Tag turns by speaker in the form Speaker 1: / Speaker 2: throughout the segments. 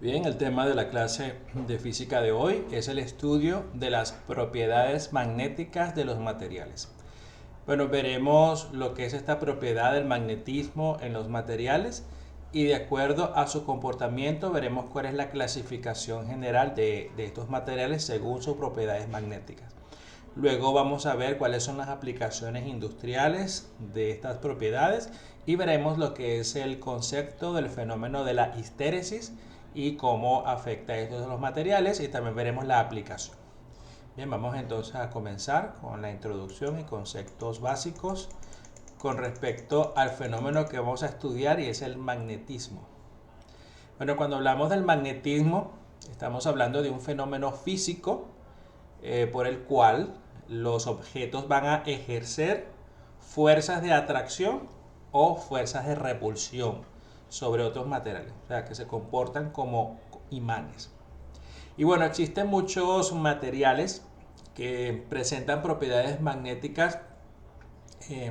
Speaker 1: Bien, el tema de la clase de física de hoy es el estudio de las propiedades magnéticas de los materiales. Bueno, veremos lo que es esta propiedad del magnetismo en los materiales y de acuerdo a su comportamiento veremos cuál es la clasificación general de estos materiales según sus propiedades magnéticas. Luego vamos a ver cuáles son las aplicaciones industriales de estas propiedades y veremos lo que es el concepto del fenómeno de la histéresis y cómo afecta esto a los materiales, y también veremos la aplicación. Bien, vamos entonces a comenzar con la introducción y conceptos básicos con respecto al fenómeno que vamos a estudiar, y es el magnetismo. Bueno, cuando hablamos del magnetismo estamos hablando de un fenómeno físico por el cual los objetos van a ejercer fuerzas de atracción o fuerzas de repulsión sobre otros materiales, o sea, que se comportan como imanes. Y bueno, existen muchos materiales que presentan propiedades magnéticas,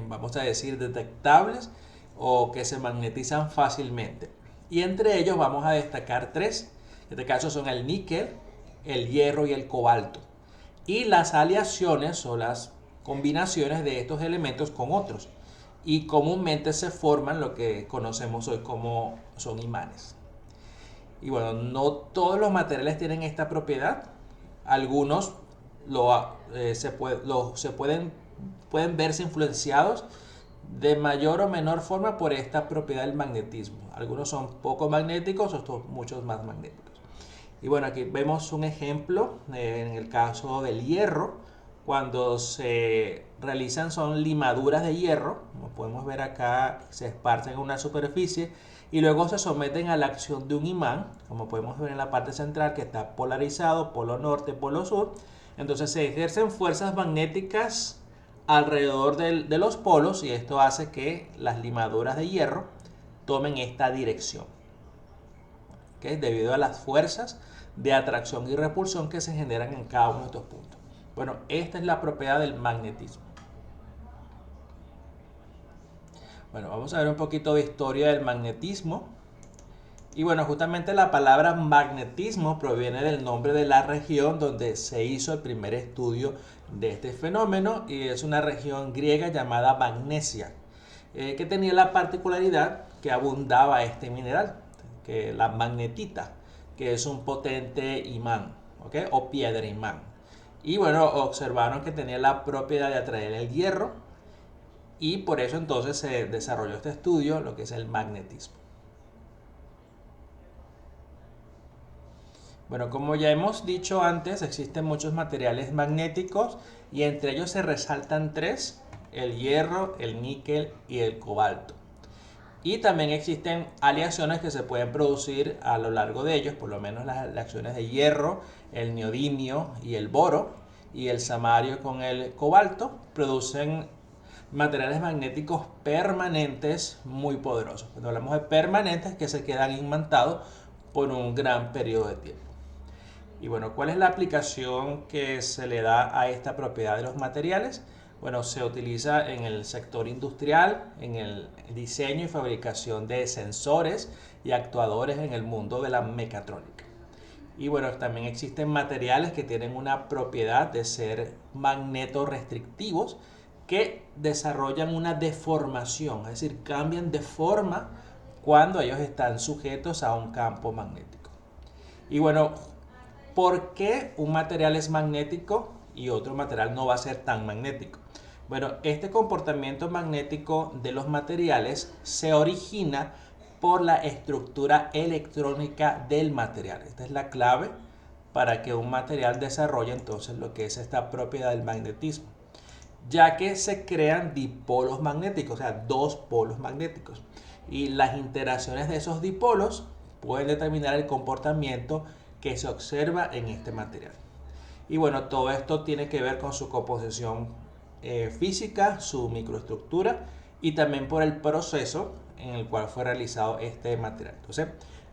Speaker 1: vamos a decir, detectables o que se magnetizan fácilmente. Y entre ellos vamos a destacar tres. En este caso son el níquel, el hierro y el cobalto. Y las aleaciones o las combinaciones de estos elementos con otros. Y comúnmente se forman lo que conocemos hoy como son imanes. Y bueno, no todos los materiales tienen esta propiedad. Algunos pueden verse influenciados de mayor o menor forma por esta propiedad del magnetismo. Algunos son poco magnéticos, otros muchos más magnéticos. Y bueno, aquí vemos un ejemplo en el caso del hierro. Cuando se realizan son limaduras de hierro, como podemos ver acá, se esparcen en una superficie y luego se someten a la acción de un imán, como podemos ver en la parte central que está polarizado, polo norte, polo sur. Entonces se ejercen fuerzas magnéticas alrededor de los polos, y esto hace que las limaduras de hierro tomen esta dirección, ¿okay? Debido a las fuerzas de atracción y repulsión que se generan en cada uno de estos puntos. Bueno, esta es la propiedad del magnetismo. Bueno, vamos a ver un poquito de historia del magnetismo. Y bueno, justamente la palabra magnetismo proviene del nombre de la región donde se hizo el primer estudio de este fenómeno, y es una región griega llamada Magnesia, que tenía la particularidad que abundaba este mineral, que la magnetita, que es un potente imán, ¿okay? O piedra imán. Y bueno, observaron que tenía la propiedad de atraer el hierro, y por eso entonces se desarrolló este estudio, lo que es el magnetismo. Bueno, como ya hemos dicho antes, existen muchos materiales magnéticos y entre ellos se resaltan tres: el hierro, el níquel y el cobalto. Y también existen aleaciones que se pueden producir a lo largo de ellos, por lo menos las aleaciones de hierro, el neodimio y el boro, y el samario con el cobalto producen materiales magnéticos permanentes muy poderosos. Cuando hablamos de permanentes, que se quedan imantados por un gran periodo de tiempo. Y bueno, ¿cuál es la aplicación que se le da a esta propiedad de los materiales? Bueno, se utiliza en el sector industrial, en el diseño y fabricación de sensores y actuadores en el mundo de la mecatrónica. Y bueno, también existen materiales que tienen una propiedad de ser magnetorrestrictivos, que desarrollan una deformación, es decir, cambian de forma cuando ellos están sujetos a un campo magnético. Y bueno, ¿por qué un material es magnético y otro material no va a ser tan magnético? Bueno, este comportamiento magnético de los materiales se origina por la estructura electrónica del material. Esta es la clave para que un material desarrolle entonces lo que es esta propiedad del magnetismo, ya que se crean dipolos magnéticos, o sea, dos polos magnéticos, y las interacciones de esos dipolos pueden determinar el comportamiento que se observa en este material. Y bueno, todo esto tiene que ver con su composición física, su microestructura y también por el proceso en el cual fue realizado este material. Entonces,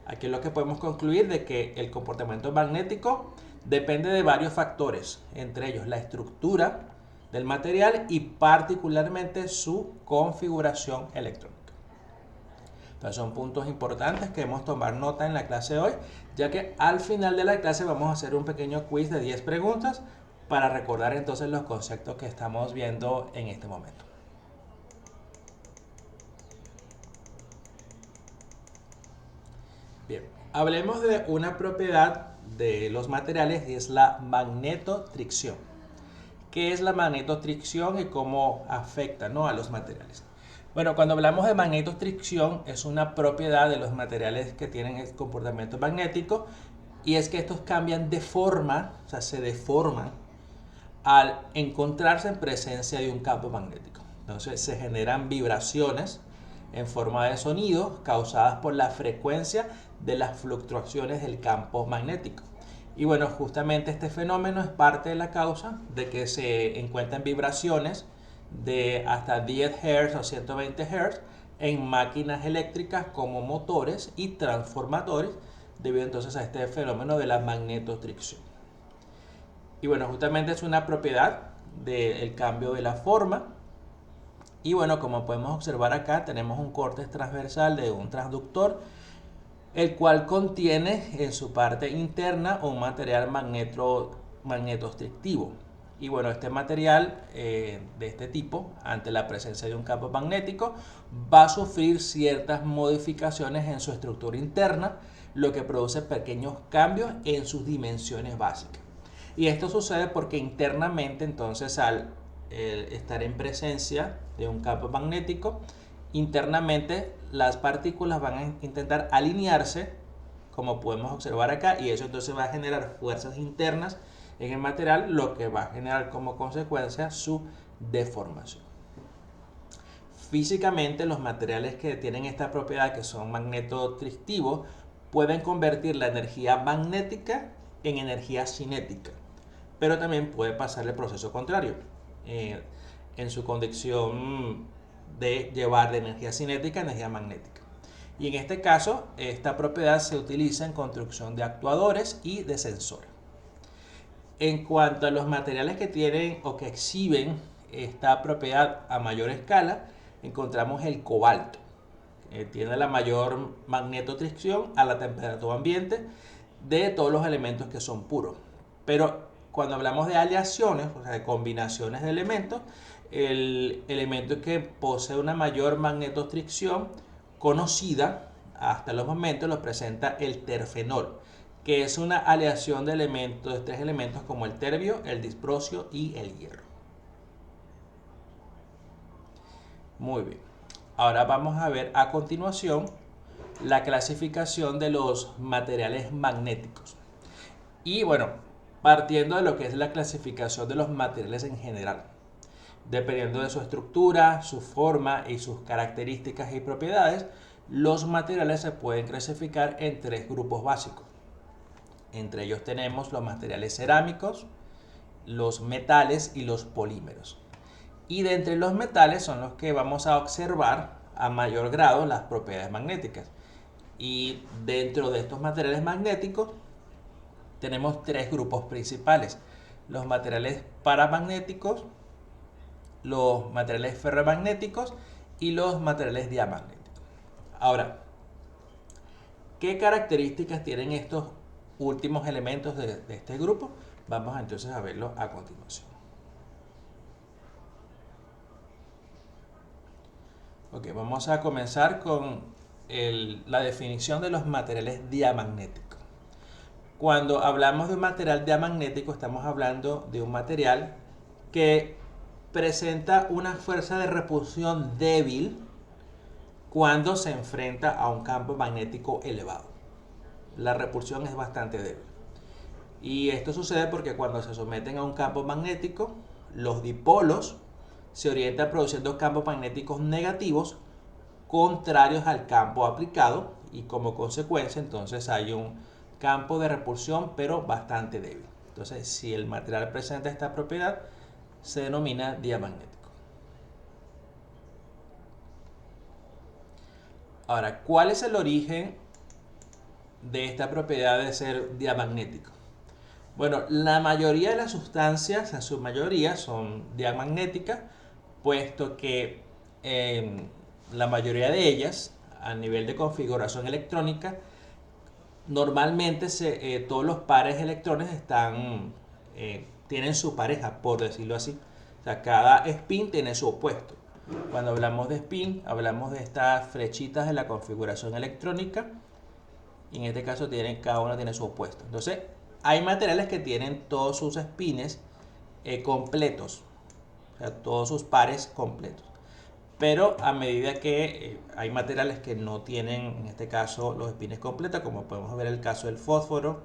Speaker 1: aquí es lo que podemos concluir, de que el comportamiento magnético depende de varios factores, entre ellos la estructura del material y particularmente su configuración electrónica. Pero son puntos importantes que debemos tomar nota en la clase de hoy, ya que al final de la clase vamos a hacer un pequeño quiz de 10 preguntas para recordar entonces los conceptos que estamos viendo en este momento. Bien, hablemos de una propiedad de los materiales y es la magnetostricción. ¿Qué es la magnetostricción y cómo afecta, ¿no?, a los materiales? Bueno, cuando hablamos de magnetostricción es una propiedad de los materiales que tienen el comportamiento magnético y es que estos cambian de forma, o sea, se deforman al encontrarse en presencia de un campo magnético. Entonces se generan vibraciones en forma de sonido causadas por la frecuencia de las fluctuaciones del campo magnético. Y bueno, justamente este fenómeno es parte de la causa de que se encuentren vibraciones de hasta 10 Hz o 120 Hz en máquinas eléctricas como motores y transformadores, debido entonces a este fenómeno de la magnetostricción. Y bueno, justamente es una propiedad del cambio de la forma. Y bueno, como podemos observar acá, tenemos un corte transversal de un transductor, el cual contiene en su parte interna un material magnetostrictivo. Y bueno, este material de este tipo, ante la presencia de un campo magnético, va a sufrir ciertas modificaciones en su estructura interna, lo que produce pequeños cambios en sus dimensiones básicas. Y esto sucede porque internamente, entonces, al estar en presencia de un campo magnético, internamente las partículas van a intentar alinearse, como podemos observar acá, y eso entonces va a generar fuerzas internas en el material, lo que va a generar como consecuencia su deformación. Físicamente, los materiales que tienen esta propiedad, que son magnetostrictivos, pueden convertir la energía magnética en energía cinética, pero también puede pasar el proceso contrario, en su condición de llevar de energía cinética a energía magnética. Y en este caso, esta propiedad se utiliza en construcción de actuadores y de sensores. En cuanto a los materiales que tienen o que exhiben esta propiedad a mayor escala, encontramos el cobalto. Tiene la mayor magnetostricción a la temperatura ambiente de todos los elementos que son puros. Pero cuando hablamos de aleaciones, o sea, de combinaciones de elementos, el elemento que posee una mayor magnetostricción conocida hasta los momentos lo presenta el terfenol, que es una aleación de elementos, de 3 elementos como el terbio, el disprosio y el hierro. Muy bien. Ahora vamos a ver a continuación la clasificación de los materiales magnéticos. Y bueno, partiendo de lo que es la clasificación de los materiales en general. Dependiendo de su estructura, su forma y sus características y propiedades, los materiales se pueden clasificar en 3 grupos básicos. Entre ellos tenemos los materiales cerámicos, los metales y los polímeros. Y de entre los metales son los que vamos a observar a mayor grado las propiedades magnéticas. Y dentro de estos materiales magnéticos tenemos 3 grupos principales: los materiales paramagnéticos, los materiales ferromagnéticos y los materiales diamagnéticos. Ahora, ¿qué características tienen estos últimos elementos de este grupo? Vamos entonces a verlo a continuación. Ok, vamos a comenzar con la definición de los materiales diamagnéticos. Cuando hablamos de un material diamagnético, estamos hablando de un material que presenta una fuerza de repulsión débil cuando se enfrenta a un campo magnético elevado. La repulsión es bastante débil. Y esto sucede porque cuando se someten a un campo magnético, los dipolos se orientan produciendo campos magnéticos negativos contrarios al campo aplicado, y como consecuencia entonces hay un campo de repulsión pero bastante débil. Entonces, si el material presenta esta propiedad, se denomina diamagnético. Ahora, ¿cuál es el origen de esta propiedad de ser diamagnético? Bueno, la mayoría de las sustancias, en su mayoría, son diamagnéticas, puesto que la mayoría de ellas, a nivel de configuración electrónica, normalmente todos los pares de electrones tienen su pareja, por decirlo así. O sea, cada spin tiene su opuesto. Cuando hablamos de spin, hablamos de estas flechitas de la configuración electrónica. Y en este caso cada uno tiene su opuesto. Entonces, hay materiales que tienen todos sus spins completos. O sea, todos sus pares completos. Pero a medida que hay materiales que no tienen, en este caso, los spins completos, como podemos ver el caso del fósforo,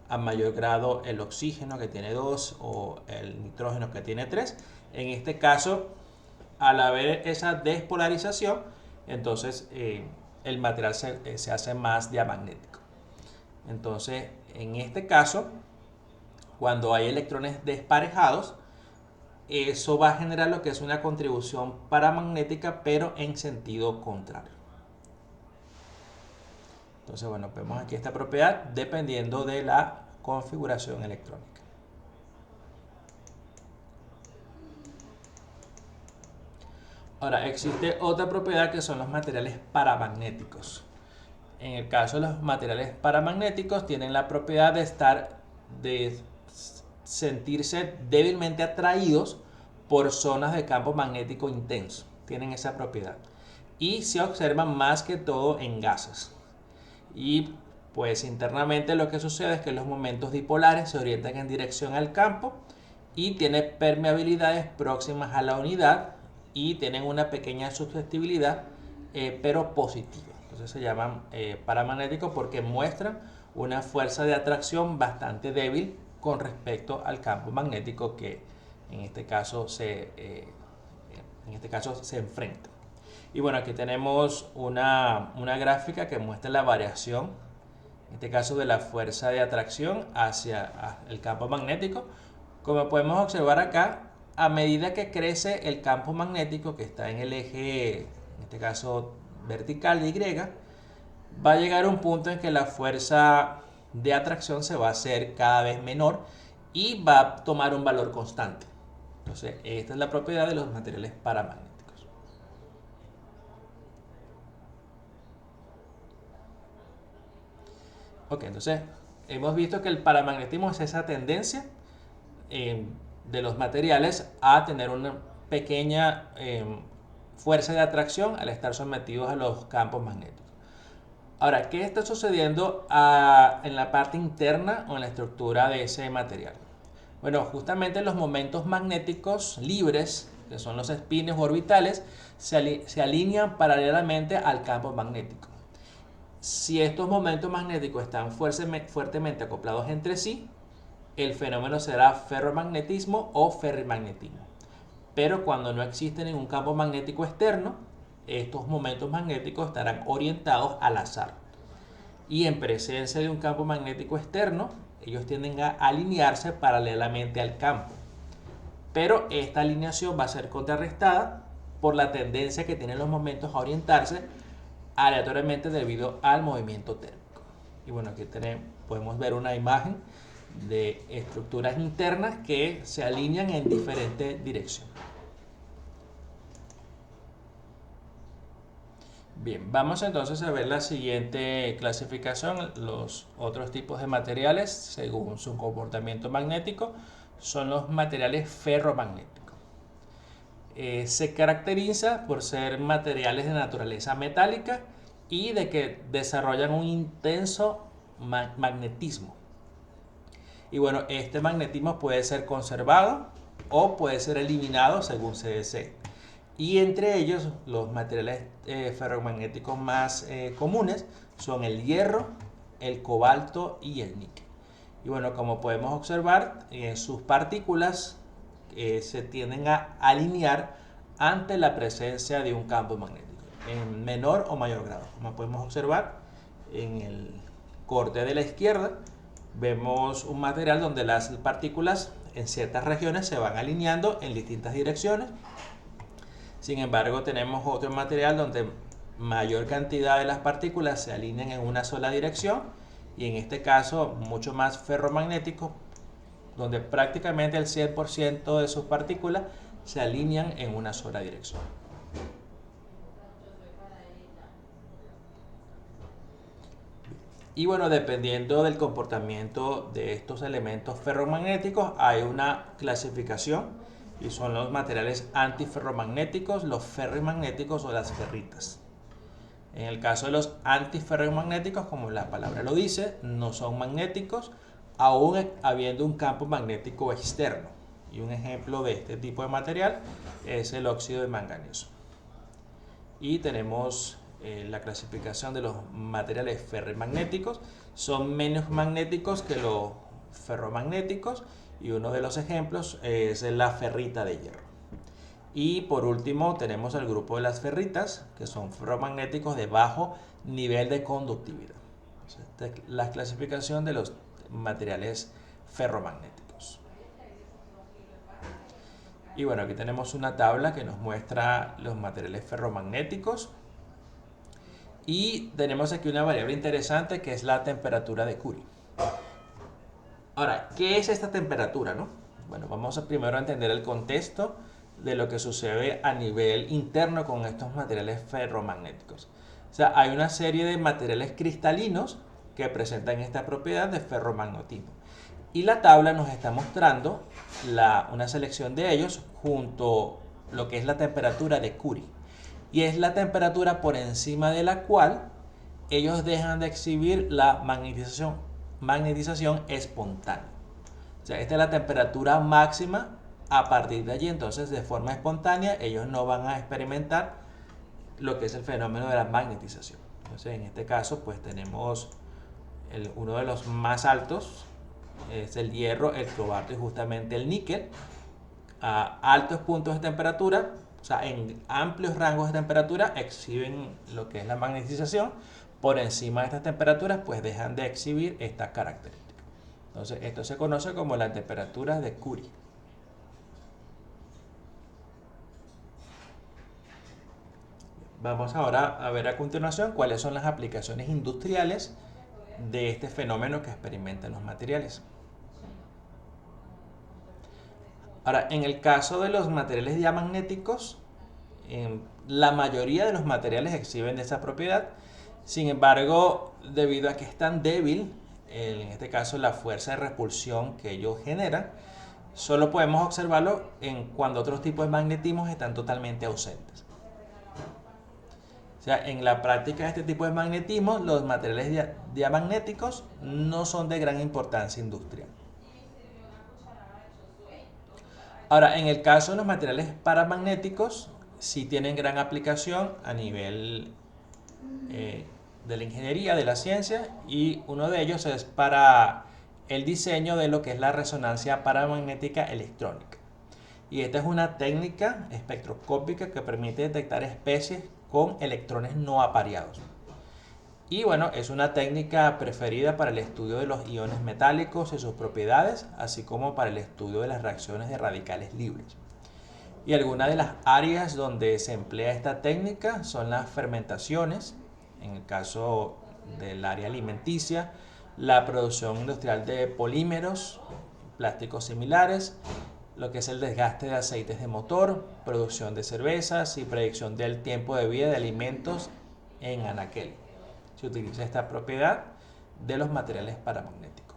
Speaker 1: a mayor grado el oxígeno que tiene 2 o el nitrógeno que tiene 3. En este caso, al haber esa despolarización, entonces el material se hace más diamagnético. Entonces, en este caso, cuando hay electrones desparejados, eso va a generar lo que es una contribución paramagnética, pero en sentido contrario. Entonces, bueno, vemos aquí esta propiedad dependiendo de la configuración electrónica. Ahora, existe otra propiedad que son los materiales paramagnéticos. En el caso de los materiales paramagnéticos, tienen la propiedad de sentirse débilmente atraídos por zonas de campo magnético intenso. Tienen esa propiedad. Y se observan más que todo en gases. Y pues internamente lo que sucede es que los momentos dipolares se orientan en dirección al campo y tienen permeabilidades próximas a la unidad y tienen una pequeña susceptibilidad, pero positiva. Entonces se llaman paramagnéticos porque muestran una fuerza de atracción bastante débil con respecto al campo magnético que en este caso se enfrenta. Y bueno, aquí tenemos una gráfica que muestra la variación, en este caso de la fuerza de atracción hacia el campo magnético. Como podemos observar acá, a medida que crece el campo magnético que está en el eje, en este caso vertical de Y, va a llegar a un punto en que la fuerza de atracción se va a hacer cada vez menor y va a tomar un valor constante. Entonces, esta es la propiedad de los materiales paramagnéticos. Ok, entonces hemos visto que el paramagnetismo es esa tendencia de los materiales a tener una pequeña fuerza de atracción al estar sometidos a los campos magnéticos. Ahora, ¿qué está sucediendo en la parte interna o en la estructura de ese material? Bueno, justamente los momentos magnéticos libres, que son los espines orbitales, se alinean paralelamente al campo magnético. Si estos momentos magnéticos están fuertemente acoplados entre sí, el fenómeno será ferromagnetismo o ferrimagnetismo. Pero cuando no existe ningún campo magnético externo, estos momentos magnéticos estarán orientados al azar. Y en presencia de un campo magnético externo, ellos tienden a alinearse paralelamente al campo. Pero esta alineación va a ser contrarrestada por la tendencia que tienen los momentos a orientarse aleatoriamente debido al movimiento térmico. Y bueno, aquí podemos ver una imagen de estructuras internas que se alinean en diferentes direcciones. Bien, vamos entonces a ver la siguiente clasificación. Los otros tipos de materiales, según su comportamiento magnético, son los materiales ferromagnéticos. Se caracteriza por ser materiales de naturaleza metálica y de que desarrollan un intenso magnetismo. Y bueno, este magnetismo puede ser conservado o puede ser eliminado según se desee. Y entre ellos, los materiales ferromagnéticos más comunes son el hierro, el cobalto y el níquel. Y bueno, como podemos observar, sus partículas se tienden a alinear ante la presencia de un campo magnético, en menor o mayor grado. Como podemos observar, en el corte de la izquierda, vemos un material donde las partículas en ciertas regiones se van alineando en distintas direcciones. Sin embargo, tenemos otro material donde mayor cantidad de las partículas se alinean en una sola dirección y en este caso mucho más ferromagnético, donde prácticamente el 100% de sus partículas se alinean en una sola dirección. Y bueno, dependiendo del comportamiento de estos elementos ferromagnéticos, hay una clasificación y son los materiales antiferromagnéticos, los ferrimagnéticos o las ferritas. En el caso de los antiferromagnéticos, como la palabra lo dice, no son magnéticos, aún habiendo un campo magnético externo. Y un ejemplo de este tipo de material es el óxido de manganeso. Y tenemos la clasificación de los materiales ferrimagnéticos. Son menos magnéticos que los ferromagnéticos, y uno de los ejemplos es la ferrita de hierro. Y por último tenemos el grupo de las ferritas, que son ferromagnéticos de bajo nivel de conductividad. Esta es la clasificación de los materiales ferromagnéticos. Y bueno, aquí tenemos una tabla que nos muestra los materiales ferromagnéticos. Y tenemos aquí una variable interesante que es la temperatura de Curie. Ahora, ¿qué es esta temperatura, no? Bueno, vamos a primero entender el contexto de lo que sucede a nivel interno con estos materiales ferromagnéticos. O sea, hay una serie de materiales cristalinos que presentan esta propiedad de ferromagnetismo. Y la tabla nos está mostrando una selección de ellos junto a lo que es la temperatura de Curie. Y es la temperatura por encima de la cual ellos dejan de exhibir la magnetización espontánea. O sea, esta es la temperatura máxima. A partir de allí, entonces, de forma espontánea, ellos no van a experimentar lo que es el fenómeno de la magnetización. Entonces, en este caso, pues tenemos uno de los más altos, es el hierro, el cobalto y justamente el níquel. A altos puntos de temperatura, o sea, en amplios rangos de temperatura, exhiben lo que es la magnetización. Por encima de estas temperaturas, pues dejan de exhibir esta característica. Entonces, esto se conoce como la temperatura de Curie. Vamos ahora a ver a continuación cuáles son las aplicaciones industriales de este fenómeno que experimentan los materiales. Ahora, en el caso de los materiales diamagnéticos, la mayoría de los materiales exhiben esa propiedad. Sin embargo, debido a que es tan débil, en este caso la fuerza de repulsión que ellos generan, solo podemos observarlo cuando otros tipos de magnetismos están totalmente ausentes. O sea, en la práctica de este tipo de magnetismo, los materiales diamagnéticos no son de gran importancia industrial. Ahora, en el caso de los materiales paramagnéticos, sí tienen gran aplicación a nivel de la ingeniería, de la ciencia, y uno de ellos es para el diseño de lo que es la resonancia paramagnética electrónica. Y esta es una técnica espectroscópica que permite detectar especies con electrones no apareados. Y bueno, es una técnica preferida para el estudio de los iones metálicos y sus propiedades, así como para el estudio de las reacciones de radicales libres. Y algunas de las áreas donde se emplea esta técnica son las fermentaciones, en el caso del área alimenticia, la producción industrial de polímeros, plásticos similares, lo que es el desgaste de aceites de motor, producción de cervezas y predicción del tiempo de vida de alimentos en anaquel. Se utiliza esta propiedad de los materiales paramagnéticos.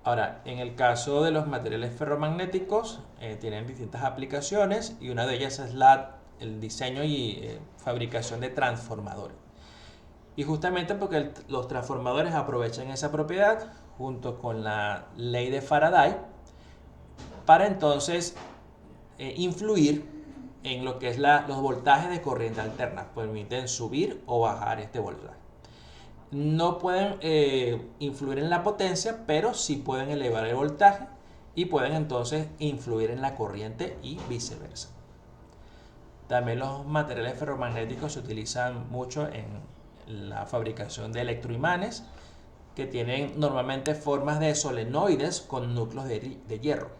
Speaker 1: Ahora, en el caso de los materiales ferromagnéticos, tienen distintas aplicaciones y una de ellas es el diseño y fabricación de transformadores. Y justamente porque los transformadores aprovechan esa propiedad junto con la ley de Faraday para entonces influir en lo que es los voltajes de corriente alterna. Permiten subir o bajar este voltaje. No pueden influir en la potencia, pero sí pueden elevar el voltaje y pueden entonces influir en la corriente y viceversa. También los materiales ferromagnéticos se utilizan mucho en la fabricación de electroimanes, que tienen normalmente formas de solenoides con núcleos de hierro.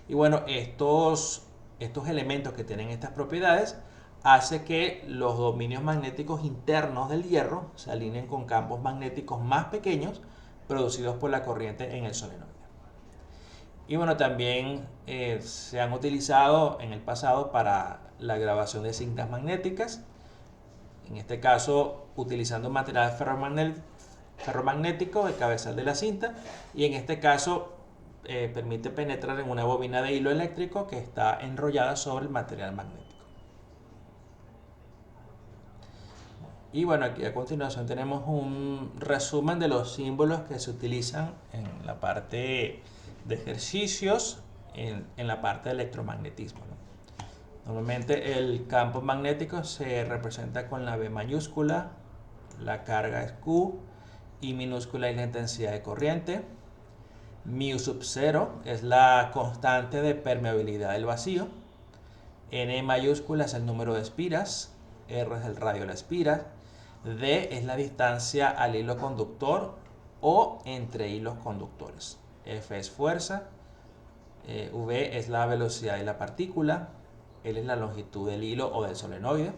Speaker 1: Y bueno, estos elementos que tienen estas propiedades hace que los dominios magnéticos internos del hierro se alineen con campos magnéticos más pequeños producidos por la corriente en el solenoide. Y bueno, también se han utilizado en el pasado para la grabación de cintas magnéticas, en este caso utilizando un material ferromagnético, el cabezal de la cinta, y en este caso permite penetrar en una bobina de hilo eléctrico que está enrollada sobre el material magnético. Y bueno, aquí a continuación tenemos un resumen de los símbolos que se utilizan en la parte de ejercicios, en la parte de electromagnetismo, ¿no? Normalmente el campo magnético se representa con la B mayúscula, la carga es Q, y minúscula es la intensidad de corriente. Mu sub 0 es la constante de permeabilidad del vacío. N mayúscula es el número de espiras, R es el radio de la espira, D es la distancia al hilo conductor o entre hilos conductores. F es fuerza, V es la velocidad de la partícula, L es la longitud del hilo o del solenoide,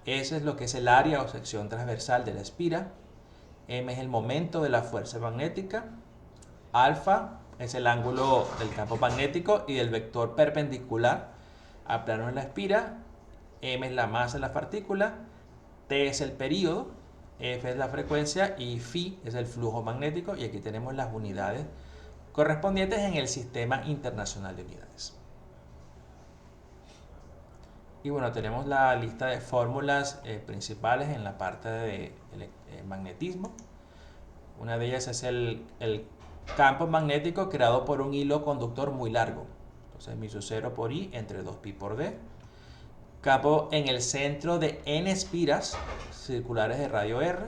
Speaker 1: S es lo que es el área o sección transversal de la espira, M es el momento de la fuerza magnética, alfa es el ángulo del campo magnético y del vector perpendicular al plano de la espira, M es la masa de la partícula, T es el período, F es la frecuencia y Phi es el flujo magnético, y aquí tenemos las unidades correspondientes en el Sistema Internacional de Unidades. Y bueno, tenemos la lista de fórmulas principales en la parte de magnetismo. Una de ellas es el campo magnético creado por un hilo conductor muy largo. Entonces, mu sub 0 por I entre 2pi por D. Campo en el centro de n espiras circulares de radio R.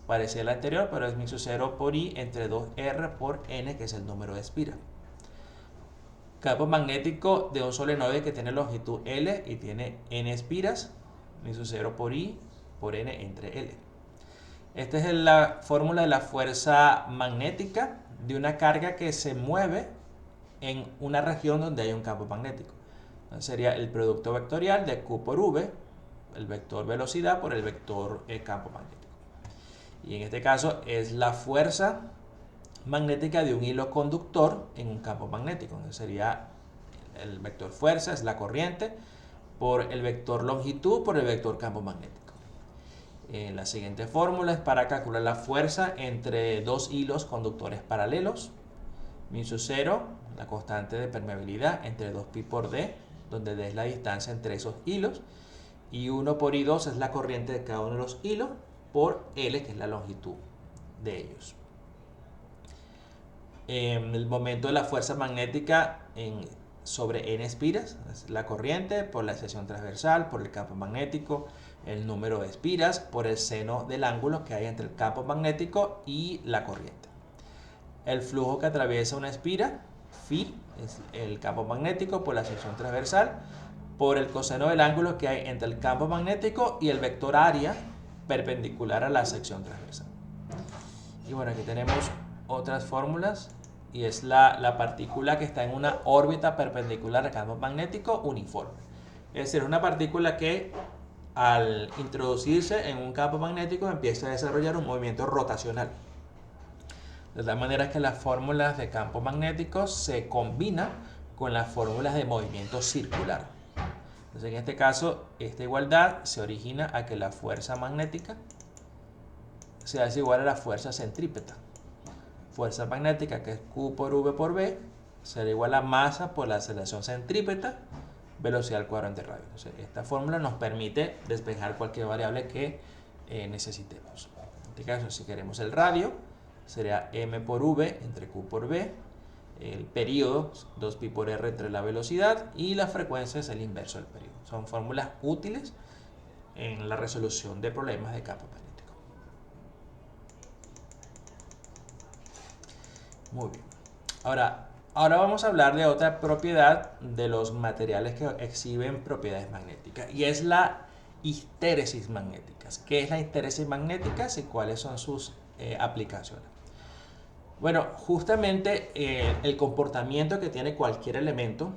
Speaker 1: Parecía el anterior, pero es mu sub 0 por I entre 2R por N, que es el número de espiras. Campo magnético de un solenoide que tiene longitud L y tiene n espiras, mu sub 0 por I por N entre L. Esta es la fórmula de la fuerza magnética de una carga que se mueve en una región donde hay un campo magnético. Entonces sería el producto vectorial de Q por V, el vector velocidad por el vector campo magnético. Y en este caso es la fuerza magnética de un hilo conductor en un campo magnético. Entonces sería el vector fuerza, es la corriente, por el vector longitud por el vector campo magnético. La siguiente fórmula es para calcular la fuerza entre dos hilos conductores paralelos. Mu sub 0, la constante de permeabilidad entre 2pi por D, donde D es la distancia entre esos hilos, y 1 por I2 es la corriente de cada uno de los hilos, por L, que es la longitud de ellos. El momento de la fuerza magnética sobre n espiras es la corriente por la sección transversal, por el campo magnético, el número de espiras, por el seno del ángulo que hay entre el campo magnético y la corriente. El flujo que atraviesa una espira, Phi, es el campo magnético por la sección transversal, por el coseno del ángulo que hay entre el campo magnético y el vector área perpendicular a la sección transversal. Y bueno, aquí tenemos otras fórmulas, y es la partícula que está en una órbita perpendicular al campo magnético uniforme. Es decir, una partícula que al introducirse en un campo magnético empieza a desarrollar un movimiento rotacional. De tal manera que las fórmulas de campo magnético se combinan con las fórmulas de movimiento circular. Entonces, en este caso, esta igualdad se origina a que la fuerza magnética se hace igual a la fuerza centrípeta. Fuerza magnética, que es Q por V por B, será igual a masa por la aceleración centrípeta, velocidad al cuadrante radio. Entonces, esta fórmula nos permite despejar cualquier variable que necesitemos. En este caso, si queremos el radio, sería m por v entre q por v, el periodo 2pi por r entre la velocidad, y la frecuencia es el inverso del periodo. Son fórmulas útiles en la resolución de problemas de campo magnético. Muy bien. Ahora vamos a hablar de otra propiedad de los materiales que exhiben propiedades magnéticas, y es la histéresis magnética. ¿Qué es la histéresis magnética y cuáles son sus aplicaciones? Bueno, justamente el comportamiento que tiene cualquier elemento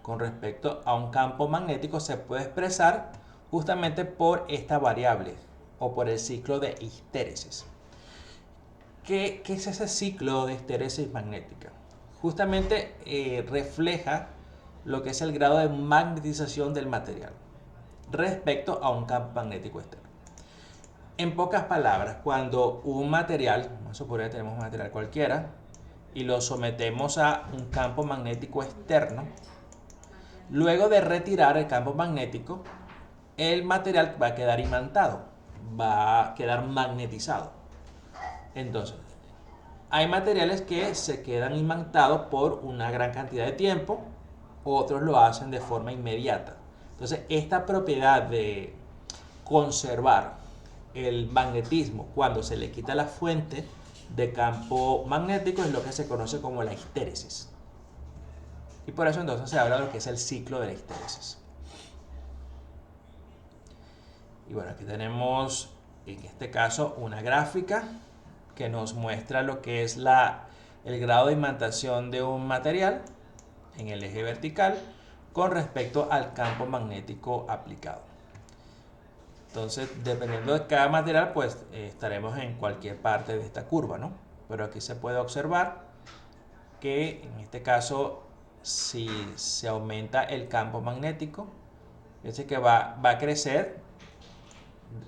Speaker 1: con respecto a un campo magnético se puede expresar justamente por esta variable o por el ciclo de histéresis. ¿Qué es ese ciclo de histéresis magnética? Justamente refleja lo que es el grado de magnetización del material respecto a un campo magnético externo. En pocas palabras, cuando un material, vamos a suponer que tenemos un material cualquiera, y lo sometemos a un campo magnético externo, luego de retirar el campo magnético, el material va a quedar imantado, va a quedar magnetizado. Entonces, hay materiales que se quedan imantados por una gran cantidad de tiempo, otros lo hacen de forma inmediata. Entonces, esta propiedad de conservar el magnetismo cuando se le quita la fuente de campo magnético es lo que se conoce como la histéresis. Y por eso entonces se habla de lo que es el ciclo de la histéresis. Y bueno, aquí tenemos en este caso una gráfica que nos muestra lo que es el grado de imantación de un material en el eje vertical con respecto al campo magnético aplicado. Entonces, dependiendo de cada material, pues estaremos en cualquier parte de esta curva, ¿no? Pero aquí se puede observar que en este caso, si se aumenta el campo magnético, es que va a crecer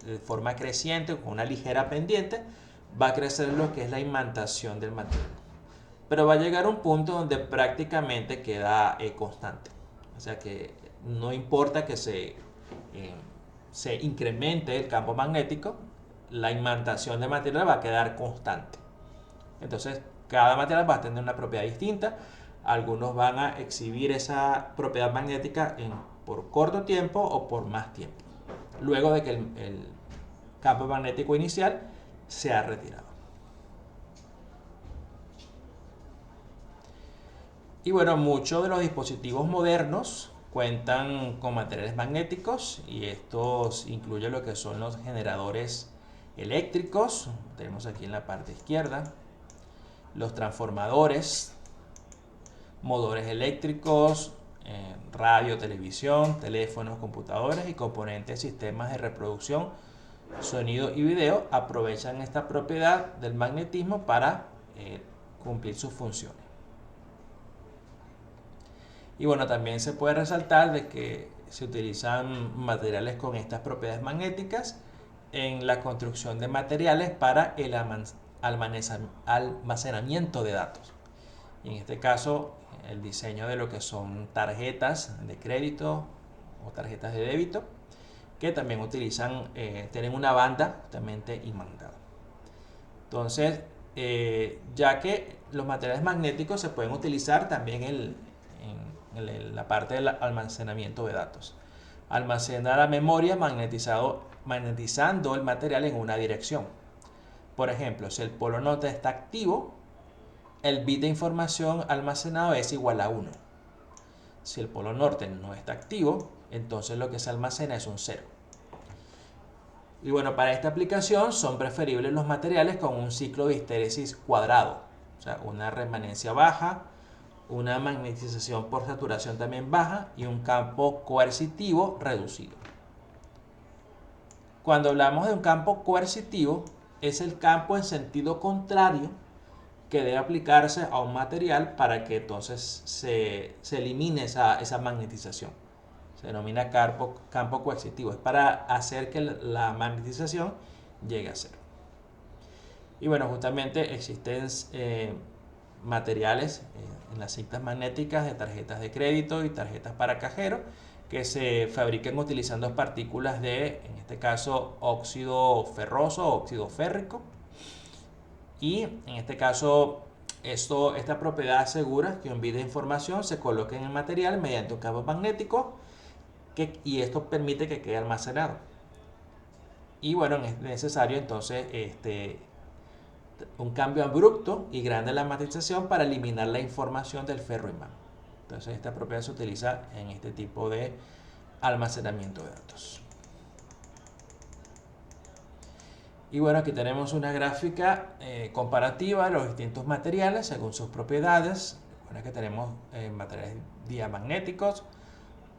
Speaker 1: de forma creciente, con una ligera pendiente, va a crecer lo que es la imantación del material. Pero va a llegar a un punto donde prácticamente queda constante. O sea que no importa que se incremente el campo magnético, la imantación del material va a quedar constante. Entonces, cada material va a tener una propiedad distinta. Algunos van a exhibir esa propiedad magnética por corto tiempo o por más tiempo, luego de que el campo magnético inicial se ha retirado. Y bueno, muchos de los dispositivos modernos cuentan con materiales magnéticos y estos incluyen lo que son los generadores eléctricos, tenemos aquí en la parte izquierda, los transformadores, motores eléctricos, radio, televisión, teléfonos, computadores y componentes de sistemas de reproducción, sonido y video aprovechan esta propiedad del magnetismo para cumplir sus funciones. Y bueno, también se puede resaltar de que se utilizan materiales con estas propiedades magnéticas en la construcción de materiales para el almacenamiento de datos. Y en este caso, el diseño de lo que son tarjetas de crédito o tarjetas de débito, que también tienen una banda justamente imantada. Entonces, ya que los materiales magnéticos se pueden utilizar también en la parte del almacenamiento de datos. Almacena la memoria magnetizando el material en una dirección. Por ejemplo, si el polo norte está activo, el bit de información almacenado es igual a 1. Si el polo norte no está activo, entonces lo que se almacena es un 0. Y bueno, para esta aplicación son preferibles los materiales con un ciclo de histéresis cuadrado, o sea, una remanencia baja, una magnetización por saturación también baja y un campo coercitivo reducido. Cuando hablamos de un campo coercitivo, es el campo en sentido contrario que debe aplicarse a un material para que entonces se elimine esa magnetización. Se denomina campo coercitivo. Es para hacer que la magnetización llegue a cero. Y bueno, justamente existen materiales en las cintas magnéticas de tarjetas de crédito y tarjetas para cajero que se fabrican utilizando partículas en este caso, óxido ferroso o óxido férrico. Y en este caso, esta propiedad asegura que un bit de información se coloque en el material mediante un campo magnético y esto permite que quede almacenado. Y bueno, es necesario entonces un cambio abrupto y grande en la magnetización para eliminar la información del ferroimán. Entonces esta propiedad se utiliza en este tipo de almacenamiento de datos. Y bueno, aquí tenemos una gráfica comparativa de los distintos materiales según sus propiedades. Bueno, que tenemos materiales diamagnéticos,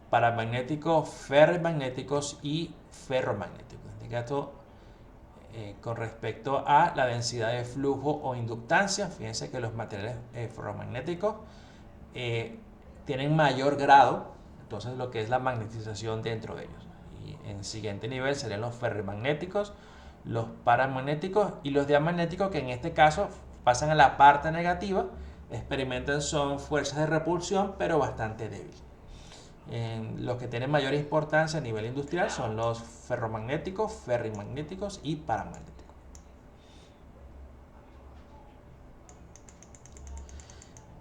Speaker 1: paramagnéticos, ferromagnéticos y ferromagnéticos. En este caso, con respecto a la densidad de flujo o inductancia, fíjense que los materiales ferromagnéticos tienen mayor grado, entonces lo que es la magnetización dentro de ellos. Y en siguiente nivel serían los ferromagnéticos Los paramagnéticos y los diamagnéticos, que en este caso pasan a la parte negativa, experimentan son fuerzas de repulsión, pero bastante débiles. Los que tienen mayor importancia a nivel industrial son los ferromagnéticos, ferrimagnéticos y paramagnéticos.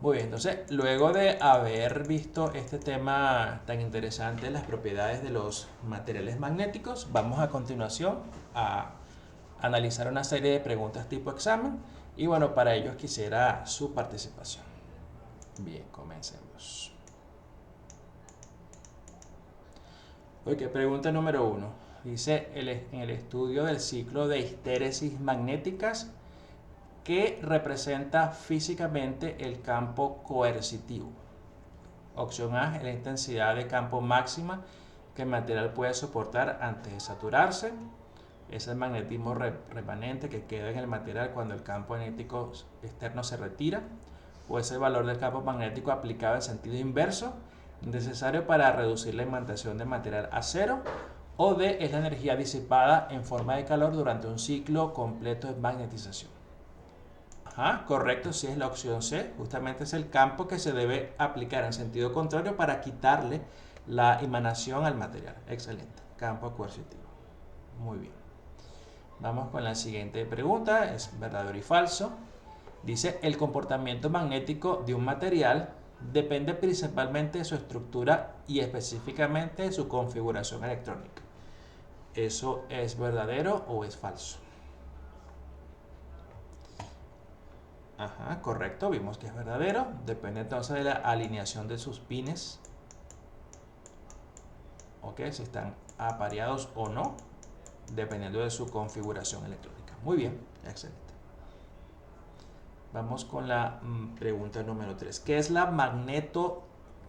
Speaker 1: Muy bien, entonces, luego de haber visto este tema tan interesante, las propiedades de los materiales magnéticos, vamos a continuación a analizar una serie de preguntas tipo examen. Y bueno, para ello quisiera su participación. Bien, comencemos. Ok, pregunta número 1. Dice, en el estudio del ciclo de histéresis magnéticas, ¿qué representa físicamente el campo coercitivo? Opción A es la intensidad de campo máxima que el material puede soportar antes de saturarse. Es el magnetismo remanente que queda en el material cuando el campo magnético externo se retira. O es el valor del campo magnético aplicado en sentido inverso, necesario para reducir la imantación del material a cero. O D es la energía disipada en forma de calor durante un ciclo completo de magnetización. Ajá, correcto, sí es la opción C. Justamente es el campo que se debe aplicar en sentido contrario para quitarle la emanación al material. Excelente, campo coercitivo. Muy bien. Vamos con la siguiente pregunta, es verdadero y falso. Dice, el comportamiento magnético de un material depende principalmente de su estructura y específicamente de su configuración electrónica. ¿Eso es verdadero o es falso? Ajá, correcto, vimos que es verdadero. Depende entonces de la alineación de sus pines. Ok, si están apareados o no, dependiendo de su configuración electrónica. Muy bien, excelente. Vamos con la pregunta número 3. ¿Qué es la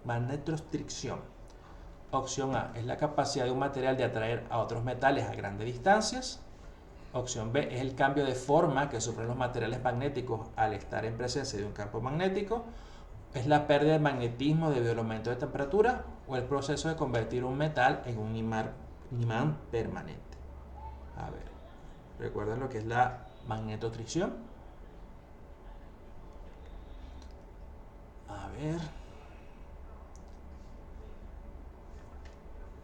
Speaker 1: magnetostricción? Opción A es la capacidad de un material de atraer a otros metales a grandes distancias. Opción B es el cambio de forma que sufren los materiales magnéticos al estar en presencia de un campo magnético. Es la pérdida de magnetismo debido al aumento de temperatura o el proceso de convertir un metal en un imán permanente. A ver, ¿recuerdan lo que es la magnetostricción? A ver.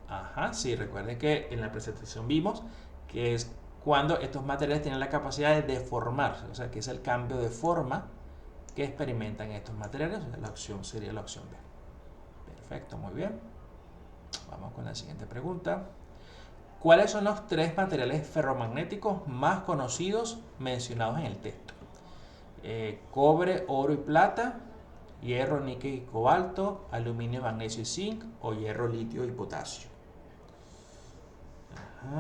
Speaker 1: Ajá, sí, recuerden que en la presentación vimos que es cuando estos materiales tienen la capacidad de deformarse, o sea, que es el cambio de forma que experimentan estos materiales. La opción sería la opción B. Perfecto, muy bien. Vamos con la siguiente pregunta. ¿Cuáles son los 3 materiales ferromagnéticos más conocidos mencionados en el texto? Cobre, oro y plata, hierro, níquel y cobalto, aluminio, magnesio y zinc o hierro, litio y potasio.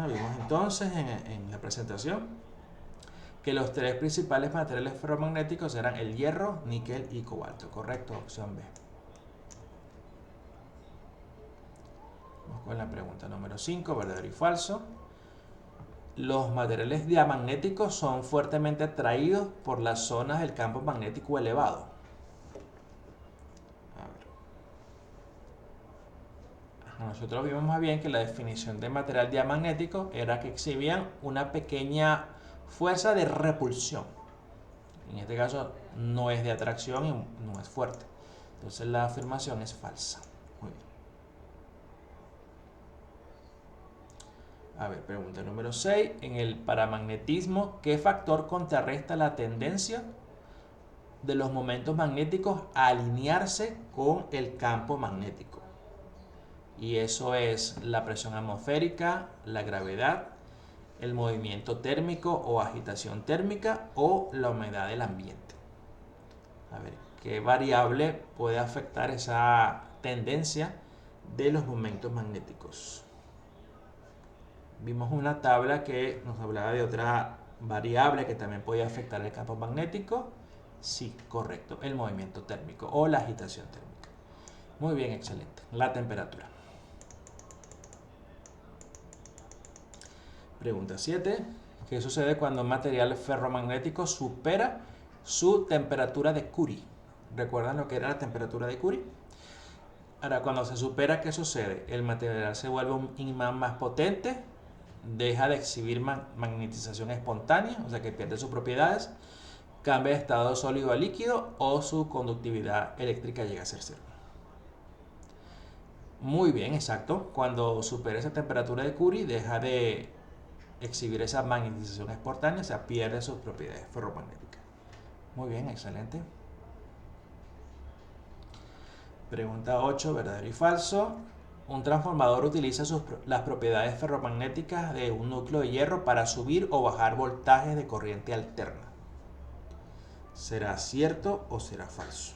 Speaker 1: Vimos entonces en la presentación que los 3 principales materiales ferromagnéticos eran el hierro, níquel y cobalto. Correcto, opción B. Vamos con la pregunta número 5, verdadero y falso. Los materiales diamagnéticos son fuertemente atraídos por las zonas del campo magnético elevado. Nosotros vimos más bien que la definición de material diamagnético era que exhibían una pequeña fuerza de repulsión. En este caso no es de atracción y no es fuerte. Entonces la afirmación es falsa. Muy bien. A ver, pregunta número 6. En el paramagnetismo, ¿qué factor contrarresta la tendencia de los momentos magnéticos a alinearse con el campo magnético? Y eso es la presión atmosférica, la gravedad, el movimiento térmico o agitación térmica o la humedad del ambiente. A ver, ¿qué variable puede afectar esa tendencia de los momentos magnéticos? Vimos una tabla que nos hablaba de otra variable que también podía afectar el campo magnético. Sí, correcto, el movimiento térmico o la agitación térmica. Muy bien, excelente. La temperatura. Pregunta 7. ¿Qué sucede cuando un material ferromagnético supera su temperatura de Curie? ¿Recuerdan lo que era la temperatura de Curie? Ahora, cuando se supera, ¿qué sucede? ¿El material se vuelve un imán más potente? deja de exhibir magnetización espontánea, o sea que pierde sus propiedades, cambia de estado sólido a líquido o su conductividad eléctrica llega a ser cero. Muy bien, exacto. Cuando supera esa temperatura de Curie, deja de exhibir esa magnetización espontánea, o sea, pierde sus propiedades ferromagnéticas. Muy bien, excelente. Pregunta 8, verdadero y falso. Un transformador utiliza las propiedades ferromagnéticas de un núcleo de hierro para subir o bajar voltajes de corriente alterna. ¿Será cierto o será falso?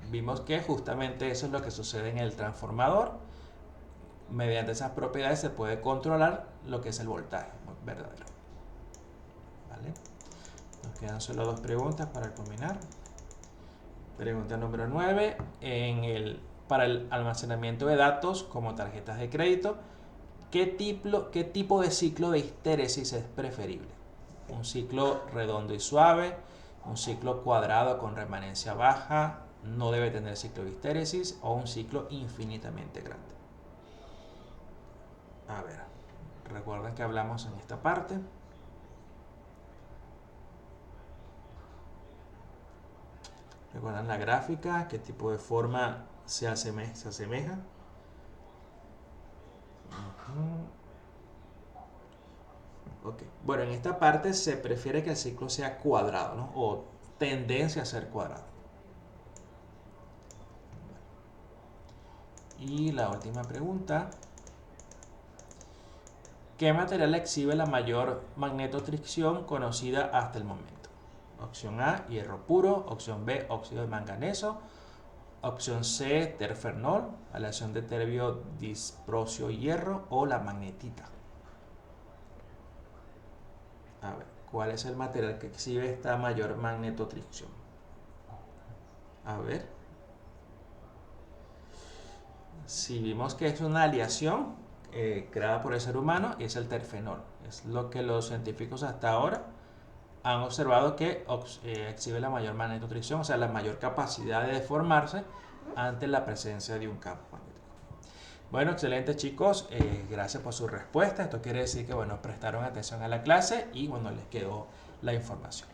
Speaker 1: Vimos que justamente eso es lo que sucede en el transformador. Mediante esas propiedades se puede controlar lo que es el voltaje verdadero. ¿Vale? Nos quedan solo dos preguntas para culminar. Pregunta número 9. Para el almacenamiento de datos como tarjetas de crédito, ¿qué tipo de ciclo de histéresis es preferible? ¿Un ciclo redondo y suave? ¿Un ciclo cuadrado con remanencia baja? ¿No debe tener ciclo de histéresis? ¿O un ciclo infinitamente grande? A ver, recuerden que hablamos en esta parte. ¿Recuerdan la gráfica? ¿Qué tipo de forma se asemeja? Okay. Bueno, en esta parte se prefiere que el ciclo sea cuadrado, ¿no? O tendencia a ser cuadrado. Y la última pregunta. ¿Qué material exhibe la mayor magnetotricción conocida hasta el momento? Opción A, hierro puro. Opción B, óxido de manganeso. Opción C, terfernol, aleación de terbio, disprosio y hierro, o la magnetita. A ver, ¿cuál es el material que exhibe esta mayor magnetotricción? A ver. Si vimos que es una aleación creada por el ser humano, y es el terfenol. Es lo que los científicos hasta ahora han observado que exhibe la mayor magnetotricción, o sea, la mayor capacidad de deformarse ante la presencia de un campo magnético. Bueno, excelente chicos, gracias por su respuesta. Esto quiere decir que bueno, prestaron atención a la clase y bueno, les quedó la información.